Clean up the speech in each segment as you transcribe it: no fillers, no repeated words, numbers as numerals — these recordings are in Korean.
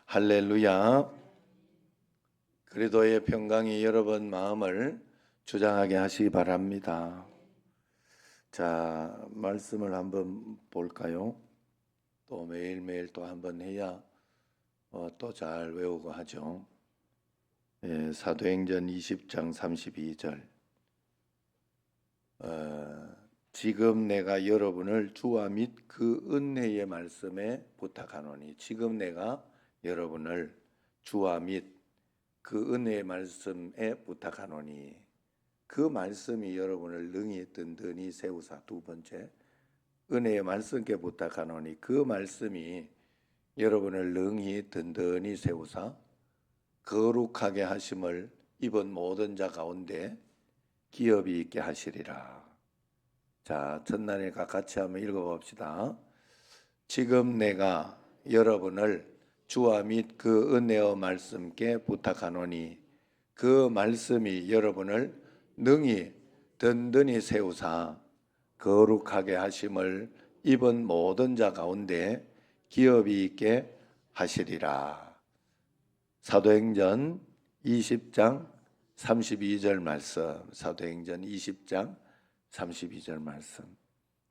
할렐루야. 그리스도의 평강이 여러분 마음을 주장하게 하시기 바랍니다. 자, 말씀을 한번 볼까요? 또 매일매일 또 한번 해야 또 잘 외우고 하죠. 사도행전 20장 32절. 지금 내가 여러분을 주와 및 그 은혜의 말씀에 부탁하노니. 지금 내가 여러분을 주와 및 그 은혜의 말씀에 부탁하노니. 그 말씀이 여러분을 능히 든든히 세우사. 두 번째, 은혜의 말씀께 부탁하노니 그 말씀이 여러분을 능히 든든히 세우사 거룩하게 하심을 입은 모든 자 가운데 기업이 있게 하시리라. 자, 첫날이니까 같이 한번 읽어봅시다. 지금 내가 여러분을 주와 및 그 은혜의 말씀께 부탁하노니 그 말씀이 여러분을 능히 든든히 세우사 거룩하게 하심을 입은 모든 자 가운데 기업이 있게 하시리라. 사도행전 20장 32절 말씀. 사도행전 20장 32절 말씀.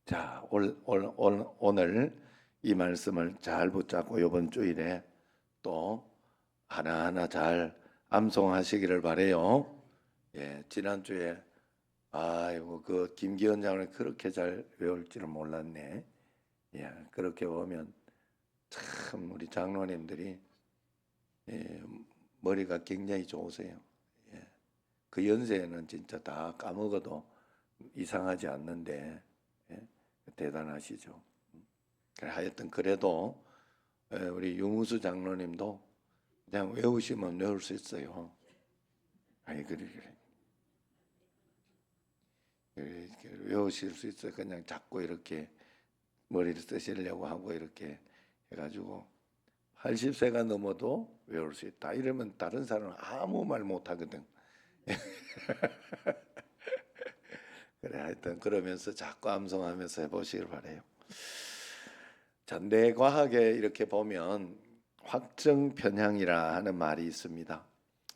자, 오늘 이 말씀을 잘 붙잡고 이번 주일에 또 하나하나 잘 암송하시기를 바래요. 지난주에 아이고 그 김기현 장로님 그렇게 잘 외울 줄은 몰랐네. 그렇게 보면 참 우리 장로님들이 머리가 굉장히 좋으세요. 그 연세에는 진짜 다 까먹어도 이상하지 않는데 대단하시죠. 하여튼 그래도 우리 유무수 장로님도 그냥 외우시면 외울 수 있어요. 그래. 외우실 수 있어요. 그냥 자꾸 이렇게 머리를 쓰시려고 하고 이렇게 해가지고 80세가 넘어도 외울 수 있다. 이러면 다른 사람은 아무 말 못하거든. 그래, 하여튼 그러면서 자꾸 암송하면서 해보시길 바래요. 자, 뇌과학에 이렇게 보면 확정 편향이라 하는 말이 있습니다.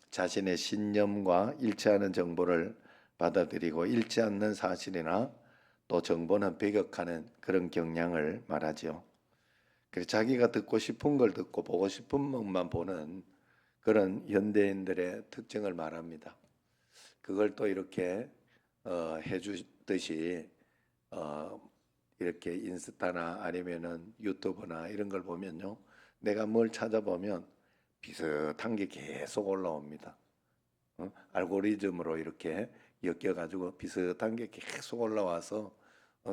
자신의 신념과 일치하는 정보를 받아들이고 일치 않는 사실이나 또 정보는 배격하는 그런 경향을 말하지요. 그래서 자기가 듣고 싶은 걸 듣고 보고 싶은 것만 보는 그런 현대인들의 특징을 말합니다. 그걸 또 이렇게 해주듯이 이렇게 인스타나 아니면은 유튜브나 이런 걸 보면요, 내가 뭘 찾아보면 비슷한 게 계속 올라옵니다. 알고리즘으로 이렇게 엮여가지고 비슷한 게 계속 올라와서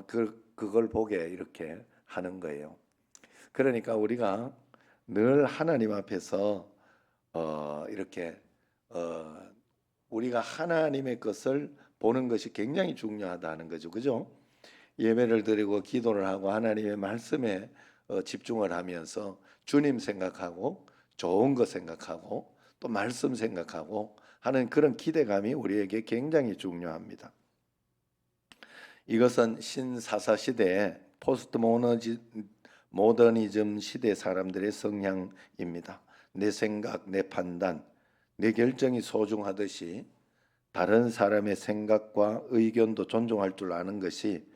그걸 보게 이렇게 하는 거예요. 그러니까 우리가 늘 하나님 앞에서 이렇게 우리가 하나님의 것을 보는 것이 굉장히 중요하다는 거죠. 그죠? 예배를 드리고 기도를 하고 하나님의 말씀에 집중을 하면서 주님 생각하고 좋은 거 생각하고 또 말씀 생각하고 하는 그런 기대감이 우리에게 굉장히 중요합니다. 이것은 신사사 시대의 포스트 모더니즘 시대 사람들의 성향입니다. 내 생각, 내 판단, 내 결정이 소중하듯이 다른 사람의 생각과 의견도 존중할 줄 아는 것이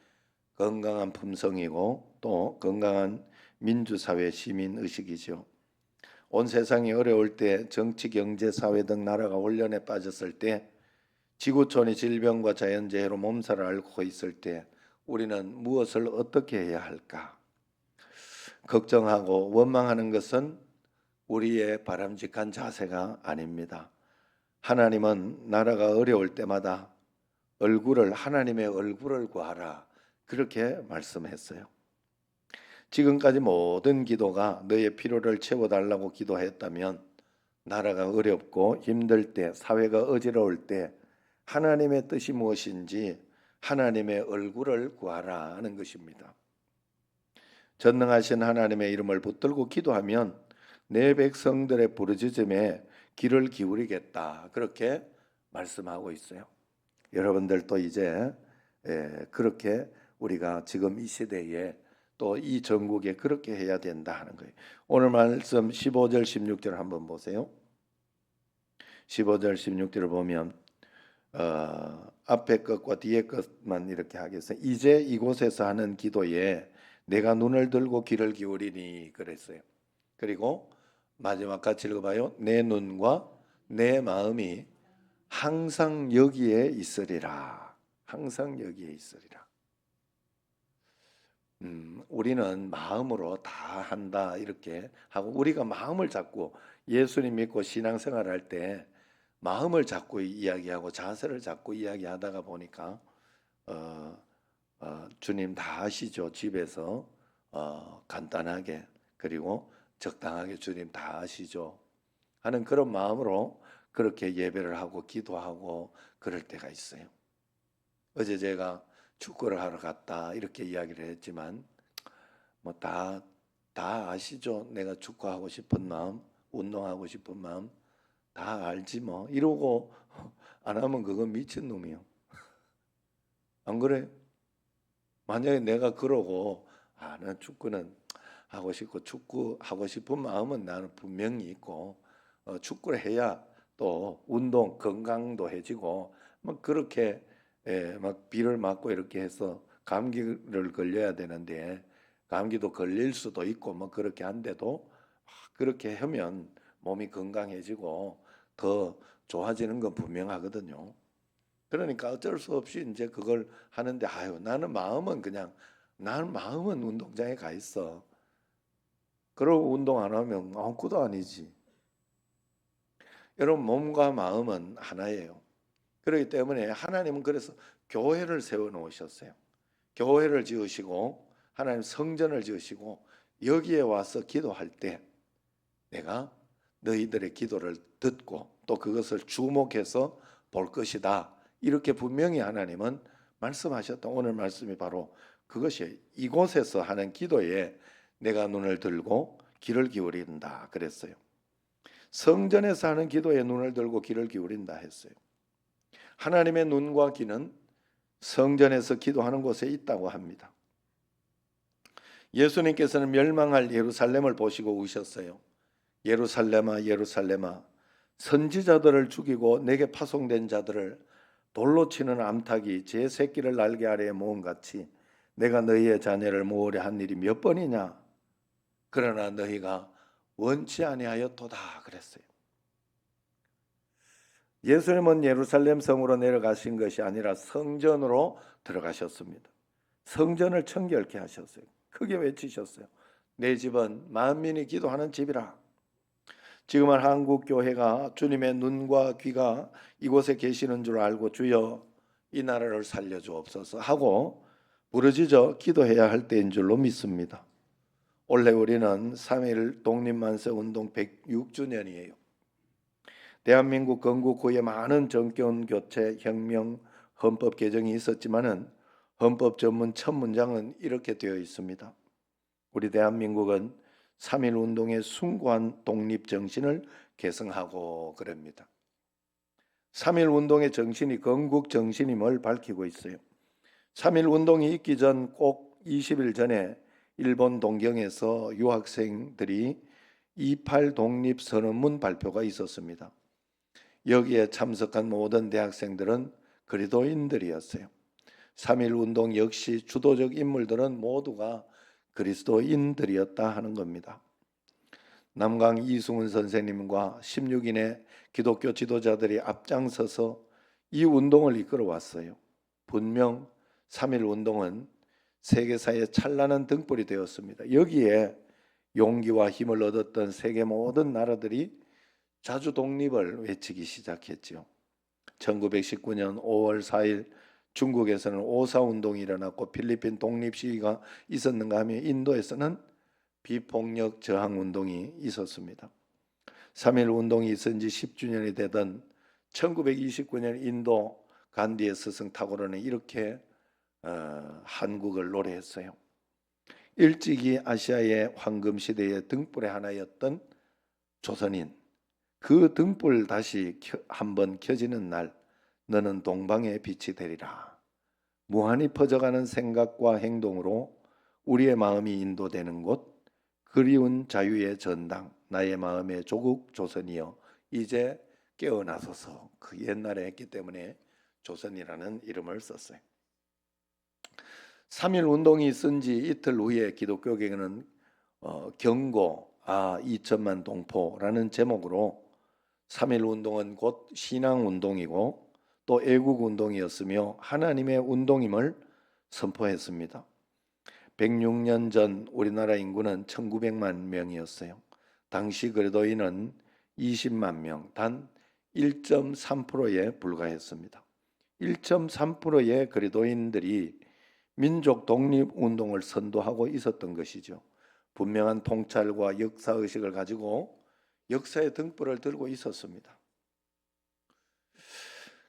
건강한 품성이고 또 건강한 민주사회 시민의식이죠. 온 세상이 어려울 때 정치, 경제, 사회 등 나라가 혼란에 빠졌을 때 지구촌이 질병과 자연재해로 몸살을 앓고 있을 때 우리는 무엇을 어떻게 해야 할까? 걱정하고 원망하는 것은 우리의 바람직한 자세가 아닙니다. 하나님은 나라가 어려울 때마다 하나님의 얼굴을 구하라 그렇게 말씀했어요. 지금까지 모든 기도가 너의 필요를 채워달라고 기도했다면 나라가 어렵고 힘들 때, 사회가 어지러울 때 하나님의 뜻이 무엇인지 하나님의 얼굴을 구하라 하는 것입니다. 전능하신 하나님의 이름을 붙들고 기도하면 내 백성들의 부르짖음에 귀를 기울이겠다 그렇게 말씀하고 있어요. 여러분들도 이제 그렇게 우리가 지금 이 시대에 또 이 전국에 그렇게 해야 된다 하는 거예요. 오늘 말씀 15절 16절 한번 보세요. 15절 16절을 보면 앞에 것과 뒤에 것만 이렇게 하겠어요. 이제 이곳에서 하는 기도에 내가 눈을 들고 귀를 기울이니 그랬어요. 그리고 마지막 같이 읽어봐요. 내 눈과 내 마음이 항상 여기에 있으리라. 항상 여기에 있으리라. 우리는 마음으로 다 한다 이렇게 하고 우리가 마음을 잡고 예수님 믿고 신앙생활할 때 마음을 잡고 이야기하고 자세를 잡고 이야기하다가 보니까 주님 다 아시죠. 집에서 간단하게 그리고 적당하게 주님 다 아시죠 하는 그런 마음으로 그렇게 예배를 하고 기도하고 그럴 때가 있어요. 어제 제가 축구를 하러 갔다 이렇게 이야기를 했지만 뭐 다 아시죠. 내가 축구하고 싶은 마음, 운동하고 싶은 마음 다 알지 뭐 이러고 안 하면 그건 미친놈이요. 안 그래? 만약에 내가 그러고 나는 축구는 하고 싶고 축구 하고 싶은 마음은 나는 분명히 있고 축구를 해야 또 운동 건강도 해지고 막 그렇게 막 비를 맞고 이렇게 해서 감기를 걸려야 되는데 감기도 걸릴 수도 있고 뭐 그렇게 한데도 그렇게 하면 몸이 건강해지고 더 좋아지는 건 분명하거든요. 그러니까 어쩔 수 없이 이제 그걸 하는데 나는 마음은 운동장에 가 있어. 그러고 운동 안 하면 아무것도 아니지. 여러분 몸과 마음은 하나예요. 그렇기 때문에 하나님은 그래서 교회를 세워 놓으셨어요. 교회를 지으시고 하나님 성전을 지으시고 여기에 와서 기도할 때 내가 너희들의 기도를 듣고 또 그것을 주목해서 볼 것이다. 이렇게 분명히 하나님은 말씀하셨던 오늘 말씀이 바로 그것이 이곳에서 하는 기도에 내가 눈을 들고 귀를 기울인다 그랬어요. 성전에서 하는 기도에 눈을 들고 귀를 기울인다 했어요. 하나님의 눈과 귀는 성전에서 기도하는 곳에 있다고 합니다. 예수님께서는 멸망할 예루살렘을 보시고 우셨어요. 예루살렘아 예루살렘아 선지자들을 죽이고 내게 파송된 자들을 돌로 치는 암탉이 제 새끼를 날개 아래에 모음같이 내가 너희의 자녀를 모으려 한 일이 몇 번이냐. 그러나 너희가 원치 아니하였도다 그랬어요. 예수님은 예루살렘 성으로 내려가신 것이 아니라 성전으로 들어가셨습니다. 성전을 청결케 하셨어요. 크게 외치셨어요. 내 집은 만민이 기도하는 집이라. 지금은 한국 교회가 주님의 눈과 귀가 이곳에 계시는 줄 알고 주여 이 나라를 살려주옵소서 하고 부르짖어 기도해야 할 때인 줄로 믿습니다. 올해 우리는 3.1 독립만세운동 106주년이에요. 대한민국 건국 후에 많은 정권 교체, 혁명, 헌법 개정이 있었지만은 헌법 전문 첫 문장은 이렇게 되어 있습니다. 우리 대한민국은 3.1 운동의 숭고한 독립 정신을 계승하고 그럽니다. 3.1 운동의 정신이 건국 정신임을 밝히고 있어요. 3.1 운동이 있기 전 꼭 20일 전에 일본 동경에서 유학생들이 28 독립선언문 발표가 있었습니다. 여기에 참석한 모든 대학생들은 그리스도인들이었어요. 3.1 운동 역시 주도적 인물들은 모두가 그리스도인들이었다 하는 겁니다. 남강 이승훈 선생님과 16인의 기독교 지도자들이 앞장서서 이 운동을 이끌어 왔어요. 분명 3.1 운동은 세계사의 찬란한 등불이 되었습니다. 여기에 용기와 힘을 얻었던 세계 모든 나라들이 자주 독립을 외치기 시작했죠. 1919년 5월 4일 중국에서는 오사운동이 일어났고 필리핀 독립시위가 있었는가 하면 인도에서는 비폭력 저항운동이 있었습니다. 3.1 운동이 있은 지 10주년이 되던 1929년 인도 간디의 스승 타고르는 이렇게 한국을 노래했어요. 일찍이 아시아의 황금시대의 등불의 하나였던 조선인, 그 등불 다시 한번 켜지는 날 너는 동방의 빛이 되리라. 무한히 퍼져가는 생각과 행동으로 우리의 마음이 인도되는 곳, 그리운 자유의 전당, 나의 마음의 조국 조선이여 이제 깨어나소서. 그 옛날에 했기 때문에 조선이라는 이름을 썼어요. 3.1 운동이 쓴 지 이틀 후에 기독교계는 경고 2천만 동포라는 제목으로 3.1 운동은 곧 신앙운동이고 또 애국운동이었으며 하나님의 운동임을 선포했습니다. 106년 전 우리나라 인구는 1900만 명이었어요. 당시 그리스도인은 20만 명, 단 1.3%에 불과했습니다. 1.3%의 그리스도인들이 민족 독립운동을 선도하고 있었던 것이죠. 분명한 통찰과 역사의식을 가지고 역사의 등불을 들고 있었습니다.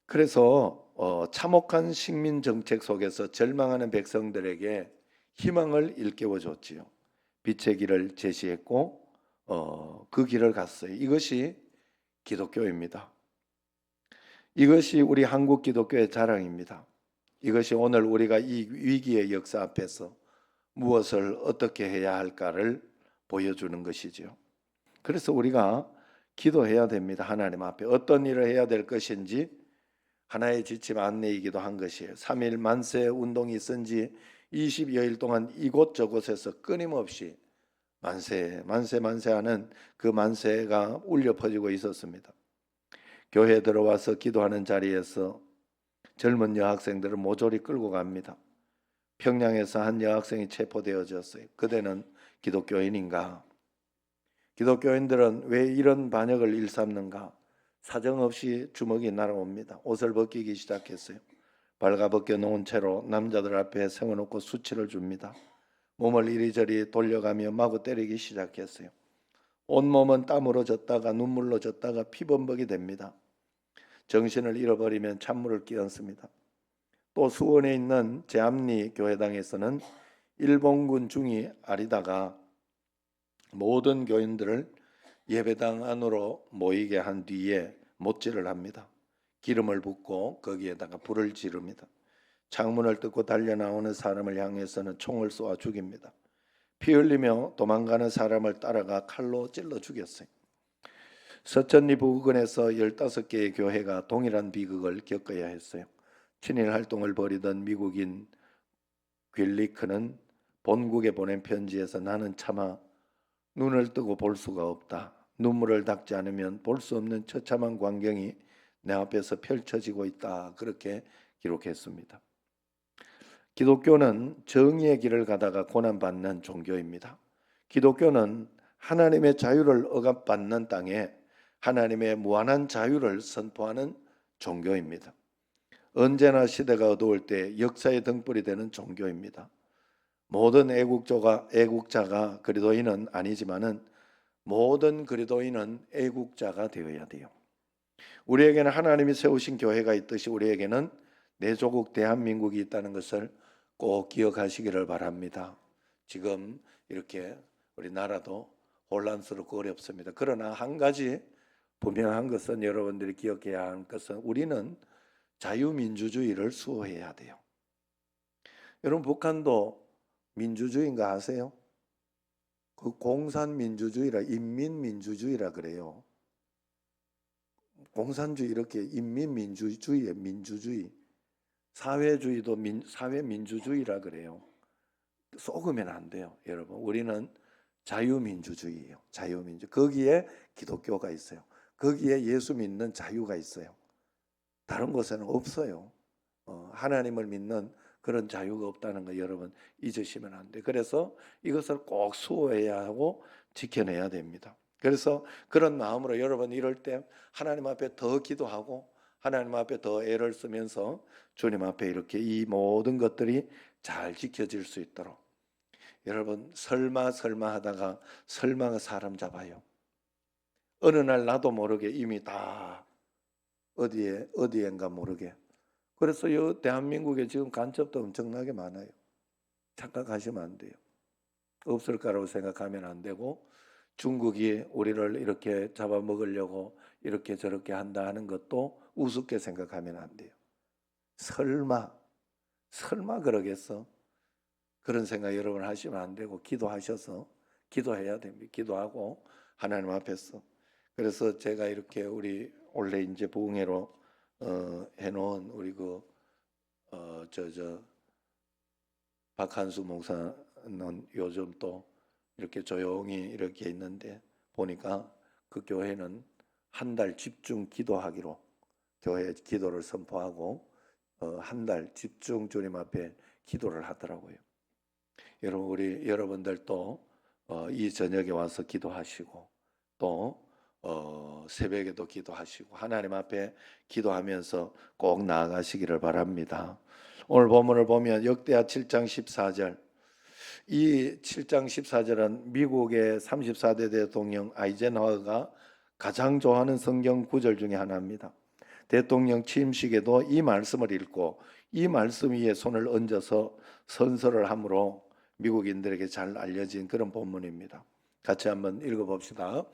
그래서 참혹한 식민정책 속에서 절망하는 백성들에게 희망을 일깨워줬지요. 빛의 길을 제시했고 그 길을 갔어요. 이것이 기독교입니다. 이것이 우리 한국 기독교의 자랑입니다. 이것이 오늘 우리가 이 위기의 역사 앞에서 무엇을 어떻게 해야 할까를 보여주는 것이죠. 그래서 우리가 기도해야 됩니다. 하나님 앞에 어떤 일을 해야 될 것인지 하나의 지침 안내이기도 한 것이에요. 3.1 만세 운동이 있은 지 20여일 동안 이곳저곳에서 끊임없이 만세 만세 만세하는 그 만세가 울려 퍼지고 있었습니다. 교회에 들어와서 기도하는 자리에서 젊은 여학생들을 모조리 끌고 갑니다. 평양에서 한 여학생이 체포되어졌어요. 그대는 기독교인인가? 기독교인들은 왜 이런 반역을 일삼는가? 사정없이 주먹이 날아옵니다. 옷을 벗기기 시작했어요. 발가벗겨 놓은 채로 남자들 앞에 세워놓고 수치를 줍니다. 몸을 이리저리 돌려가며 마구 때리기 시작했어요. 온몸은 땀으로 젖다가 눈물로 젖다가 피범벅이 됩니다. 정신을 잃어버리면 찬물을 끼얹습니다. 또 수원에 있는 제암리 교회당에서는 일본군 중이 아리다가 모든 교인들을 예배당 안으로 모이게 한 뒤에 못질을 합니다. 기름을 붓고 거기에다가 불을 지릅니다. 창문을 뜯고 달려나오는 사람을 향해서는 총을 쏘아 죽입니다. 피 흘리며 도망가는 사람을 따라가 칼로 찔러 죽였어요. 서천리 부근에서 15개의 교회가 동일한 비극을 겪어야 했어요. 친일 활동을 벌이던 미국인 퀼리크는 본국에 보낸 편지에서 나는 차마 눈을 뜨고 볼 수가 없다. 눈물을 닦지 않으면 볼 수 없는 처참한 광경이 내 앞에서 펼쳐지고 있다. 그렇게 기록했습니다. 기독교는 정의의 길을 가다가 고난받는 종교입니다. 기독교는 하나님의 자유를 억압받는 땅에 하나님의 무한한 자유를 선포하는 종교입니다. 언제나 시대가 어두울 때 역사의 등불이 되는 종교입니다. 모든 애국자가 그리스도인은 아니지만은 모든 그리스도인은 애국자가 되어야 돼요. 우리에게는 하나님이 세우신 교회가 있듯이 우리에게는 내 조국 대한민국이 있다는 것을 꼭 기억하시기를 바랍니다. 지금 이렇게 우리나라도 혼란스럽고 어렵습니다. 그러나 한 가지 분명한 것은 여러분들이 기억해야 하는 것은 우리는 자유민주주의를 수호해야 돼요. 여러분 북한도 민주주의인가 아세요? 그 공산민주주의라 인민민주주의라 그래요. 공산주의 이렇게 인민민주주의의 민주주의, 사회주의도 사회민주주의라 그래요. 속으면 안 돼요, 여러분. 우리는 자유민주주의예요. 자유민주. 거기에 기독교가 있어요. 거기에 예수 믿는 자유가 있어요. 다른 곳에는 없어요. 하나님을 믿는 그런 자유가 없다는 거 여러분 잊으시면 안 돼요. 그래서 이것을 꼭 수호해야 하고 지켜내야 됩니다. 그래서 그런 마음으로 여러분 이럴 때 하나님 앞에 더 기도하고 하나님 앞에 더 애를 쓰면서 주님 앞에 이렇게 이 모든 것들이 잘 지켜질 수 있도록 여러분 설마 하다가 설마가 사람 잡아요. 어느 날 나도 모르게 이미 다 어디엔가 모르게. 그래서 이 대한민국에 지금 간첩도 엄청나게 많아요. 착각하시면 안 돼요. 없을 거라고 생각하면 안 되고 중국이 우리를 이렇게 잡아먹으려고 이렇게 저렇게 한다 하는 것도 우습게 생각하면 안 돼요. 설마 그러겠어? 그런 생각 여러분 하시면 안 되고 기도하셔서 기도해야 됩니다. 기도하고 하나님 앞에서. 그래서 제가 이렇게 우리 원래 이제 부흥회로 해놓은 우리 박한수 목사는 요즘 또 이렇게 조용히 이렇게 있는데 보니까 그 교회는 한 달 집중 기도하기로 교회 기도를 선포하고 한 달 집중 주님 앞에 기도를 하더라고요. 여러분 우리 여러분들도 이 저녁에 와서 기도하시고 또 새벽에도 기도하시고 하나님 앞에 기도하면서 꼭 나아가시기를 바랍니다. 오늘 본문을 보면 역대하 7장 14절 이 7장 14절은 미국의 34대 대통령 아이젠하워가 가장 좋아하는 성경 구절 중에 하나입니다. 대통령 취임식에도 이 말씀을 읽고 이 말씀 위에 손을 얹어서 선서를 함으로 미국인들에게 잘 알려진 그런 본문입니다. 같이 한번 읽어봅시다.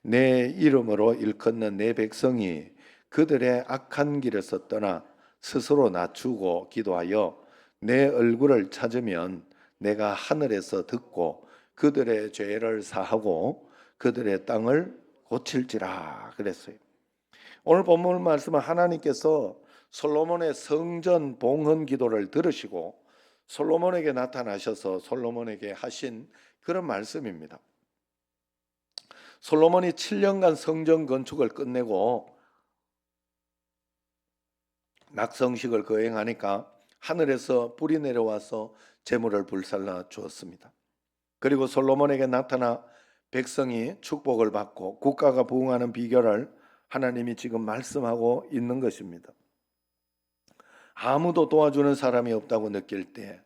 내 이름으로 일컫는 내 백성이 그들의 악한 길에서 떠나 스스로 낮추고 기도하여 내 얼굴을 찾으면 내가 하늘에서 듣고 그들의 죄를 사하고 그들의 땅을 고칠지라 그랬어요. 오늘 본문 말씀은 하나님께서 솔로몬의 성전 봉헌 기도를 들으시고 솔로몬에게 나타나셔서 솔로몬에게 하신 그런 말씀입니다. 솔로몬이 7년간 성전 건축을 끝내고 낙성식을 거행하니까 하늘에서 불이 내려와서 재물을 불살라 주었습니다. 그리고 솔로몬에게 나타나 백성이 축복을 받고 국가가 부흥하는 비결을 하나님이 지금 말씀하고 있는 것입니다. 아무도 도와주는 사람이 없다고 느낄 때,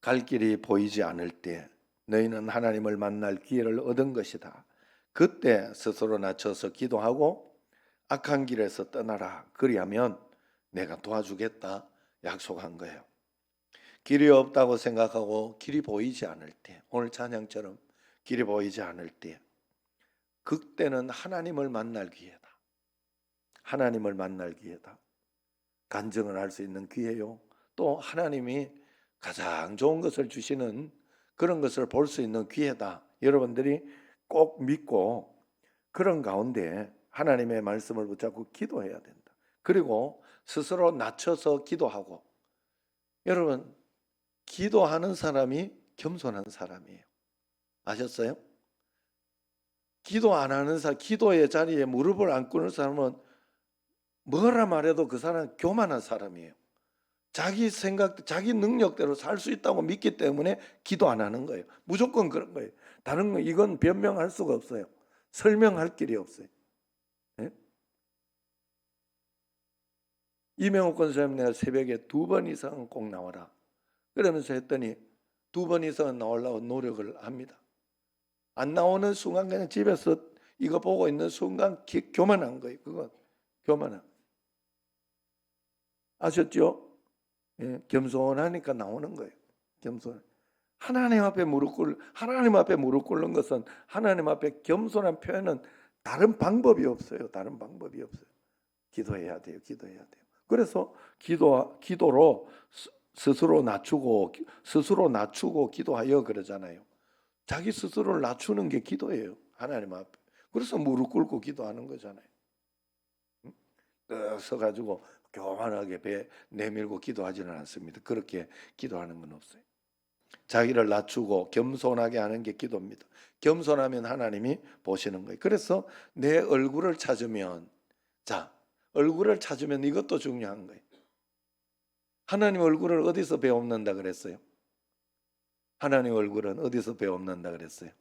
갈 길이 보이지 않을 때 너희는 하나님을 만날 기회를 얻은 것이다. 그때 스스로 낮춰서 기도하고 악한 길에서 떠나라. 그리하면 내가 도와주겠다 약속한 거예요. 길이 없다고 생각하고 길이 보이지 않을 때, 오늘 찬양처럼 길이 보이지 않을 때, 그때는 하나님을 만날 기회다. 하나님을 만날 기회다. 간증을 할 수 있는 기회요. 또 하나님이 가장 좋은 것을 주시는 그런 것을 볼 수 있는 기회다. 여러분들이 꼭 믿고 그런 가운데 하나님의 말씀을 붙잡고 기도해야 된다. 그리고 스스로 낮춰서 기도하고, 여러분 기도하는 사람이 겸손한 사람이에요. 아셨어요? 기도 안 하는 사람, 기도의 자리에 무릎을 안 꿇는 사람은 뭐라 말해도 그 사람은 교만한 사람이에요. 자기 생각, 자기 능력대로 살 수 있다고 믿기 때문에 기도 안 하는 거예요. 무조건 그런 거예요. 다른 거 이건 변명할 수가 없어요. 설명할 길이 없어요. 네? 이명옥 권사님 내가 새벽에 2번 이상은 꼭 나와라 그러면서 했더니 2번 이상은 나오려고 노력을 합니다. 안 나오는 순간 그냥 집에서 이거 보고 있는 순간 교만한 거예요. 그건 교만한. 아셨죠? 예, 겸손하니까 나오는 거예요. 겸손. 하나님 앞에 무릎 꿇는 것은, 하나님 앞에 겸손한 표현은 다른 방법이 없어요. 다른 방법이 없어요. 기도해야 돼요. 기도해야 돼요. 그래서 기도로 스스로 낮추고 기도하여 그러잖아요. 자기 스스로를 낮추는 게 기도예요. 하나님 앞에. 그래서 무릎 꿇고 기도하는 거잖아요. 서가지고 교만하게 배 내밀고 기도하지는 않습니다. 그렇게 기도하는 건 없어요. 자기를 낮추고 겸손하게 하는 게 기도입니다. 겸손하면 하나님이 보시는 거예요. 그래서 내 얼굴을 찾으면, 얼굴을 찾으면 이것도 중요한 거예요. 하나님 얼굴을 어디서 배웁는다 그랬어요? 하나님 얼굴은 어디서 배웁는다 그랬어요?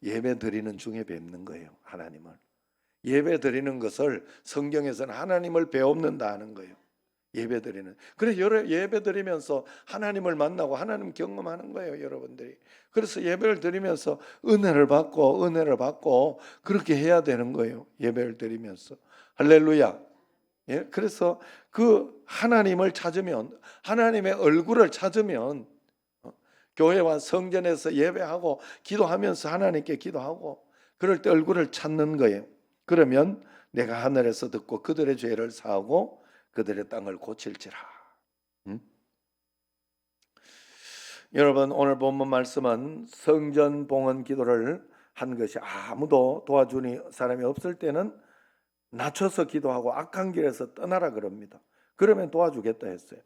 예배 드리는 중에 뵙는 거예요. 하나님을. 예배 드리는 것을 성경에서는 하나님을 배웁는다 하는 거예요. 예배 드리는. 그래 예배 드리면서 하나님을 만나고 하나님 경험하는 거예요, 여러분들이. 그래서 예배를 드리면서 은혜를 받고 그렇게 해야 되는 거예요. 예배를 드리면서. 할렐루야. 예? 그래서 그 하나님을 찾으면, 하나님의 얼굴을 찾으면, 교회와 성전에서 예배하고 기도하면서 하나님께 기도하고 그럴 때 얼굴을 찾는 거예요. 그러면 내가 하늘에서 듣고 그들의 죄를 사하고 그들의 땅을 고칠지라. 여러분, 오늘 본문 말씀은 성전 봉헌 기도를 한 것이 아무도 도와주는 사람이 없을 때는 낮춰서 기도하고 악한 길에서 떠나라 그럽니다. 그러면 도와주겠다 했어요.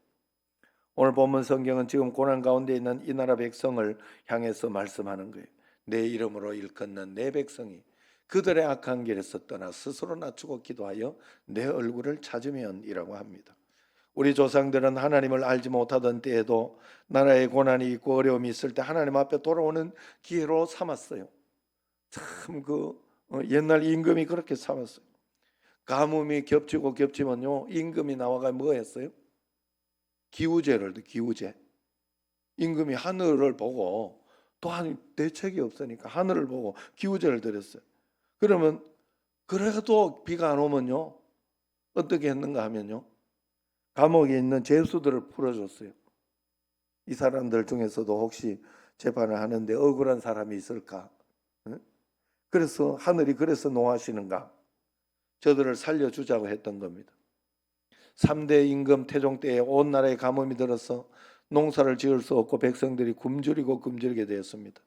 오늘 본문 성경은 지금 고난 가운데 있는 이 나라 백성을 향해서 말씀하는 거예요. 내 이름으로 일컫는 내 백성이 그들의 악한 길에서 떠나 스스로 낮추고 기도하여 내 얼굴을 찾으면이라고 합니다. 우리 조상들은 하나님을 알지 못하던 때에도 나라에 고난이 있고 어려움이 있을 때 하나님 앞에 돌아오는 기회로 삼았어요. 참 옛날 임금이 그렇게 삼았어요. 가뭄이 겹치고 겹치면요, 임금이 나와가 뭐 했어요? 기우제를 기우제. 임금이 하늘을 보고 또한 대책이 없으니까 하늘을 보고 기우제를 드렸어요. 그러면 그래도 비가 안 오면요, 어떻게 했는가 하면요, 감옥에 있는 죄수들을 풀어줬어요. 이 사람들 중에서도 혹시 재판을 하는데 억울한 사람이 있을까? 그래서 하늘이 그래서 노하시는가? 저들을 살려주자고 했던 겁니다. 3대 임금 태종 때에 온 나라에 가뭄이 들어서 농사를 지을 수 없고 백성들이 굶주리고 굶주리게 되었습니다.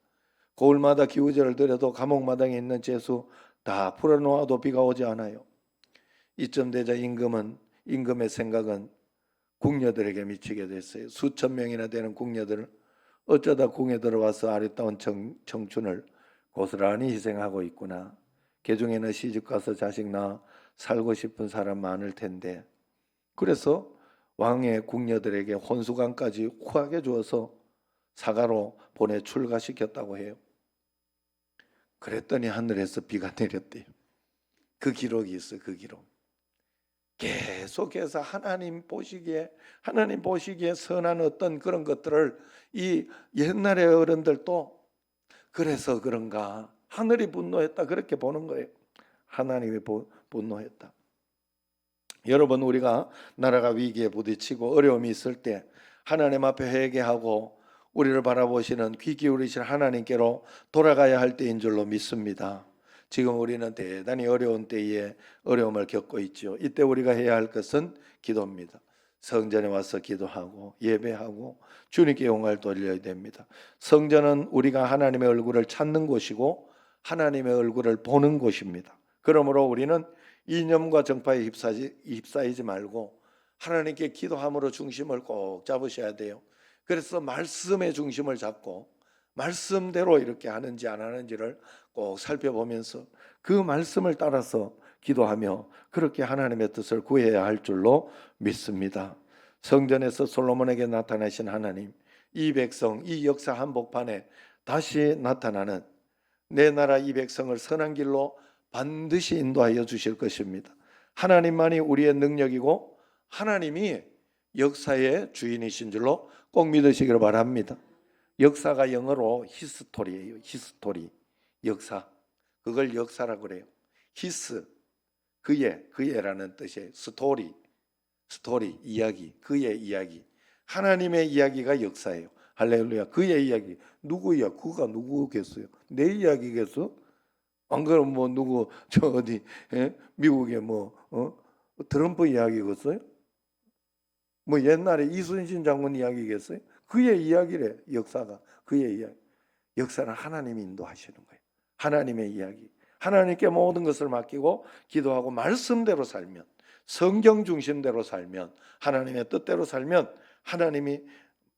고을마다 기우제를 드려도 감옥마당에 있는 죄수 다 풀어놓아도 비가 오지 않아요. 이쯤 되자 임금의 생각은 궁녀들에게 미치게 됐어요. 수천 명이나 되는 궁녀들을 어쩌다 궁에 들어와서 아리따운 청춘을 고스란히 희생하고 있구나. 개중에는 시집가서 자식 낳아 살고 싶은 사람 많을 텐데, 그래서 왕의 궁녀들에게 혼수관까지 후하게 주어서 사가로 보내 출가시켰다고 해요. 그랬더니 하늘에서 비가 내렸대요. 그 기록이 있어요. 그 기록. 계속해서 하나님 보시기에 선한 어떤 그런 것들을 이 옛날의 어른들도 그래서 그런가 하늘이 분노했다 그렇게 보는 거예요. 하나님이 분노했다. 여러분, 우리가 나라가 위기에 부딪히고 어려움이 있을 때 하나님 앞에 회개하고 우리를 바라보시는 귀 기울이신 하나님께로 돌아가야 할 때인 줄로 믿습니다. 지금 우리는 대단히 어려운 때에 어려움을 겪고 있죠. 이때 우리가 해야 할 것은 기도입니다. 성전에 와서 기도하고 예배하고 주님께 영광을 돌려야 됩니다. 성전은 우리가 하나님의 얼굴을 찾는 곳이고 하나님의 얼굴을 보는 곳입니다. 그러므로 우리는 이념과 정파에 휩싸이지 말고 하나님께 기도함으로 중심을 꼭 잡으셔야 돼요. 그래서 말씀의 중심을 잡고 말씀대로 이렇게 하는지 안 하는지를 꼭 살펴보면서 그 말씀을 따라서 기도하며 그렇게 하나님의 뜻을 구해야 할 줄로 믿습니다. 성전에서 솔로몬에게 나타나신 하나님, 이 백성, 이 역사 한복판에 다시 나타나는 내 나라 이 백성을 선한 길로 반드시 인도하여 주실 것입니다. 하나님만이 우리의 능력이고 하나님이 역사의 주인이신 줄로 꼭 믿으시기를 바랍니다. 역사가 영어로 히스토리예요. 히스토리, 역사. 그걸 역사라고 그래요. 히스, 그의라는 뜻이에요. 스토리, 이야기, 그의 이야기. 하나님의 이야기가 역사예요. 할렐루야. 그의 이야기. 누구야? 그가 누구겠어요? 내 이야기겠어? 안 그러면 뭐 누구 미국에 트럼프 이야기겠어요? 뭐 옛날에 이순신 장군 이야기겠어요? 그의 이야기래. 역사가 그의 이야기. 역사는 하나님이 인도하시는 거예요. 하나님의 이야기. 하나님께 모든 것을 맡기고 기도하고 말씀대로 살면, 성경 중심대로 살면, 하나님의 뜻대로 살면 하나님이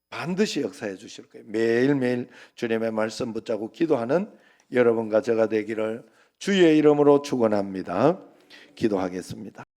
반드시 역사해 주실 거예요. 매일매일 주님의 말씀 붙잡고 기도하는 여러분과 제가 되기를 주의 이름으로 축원합니다. 기도하겠습니다.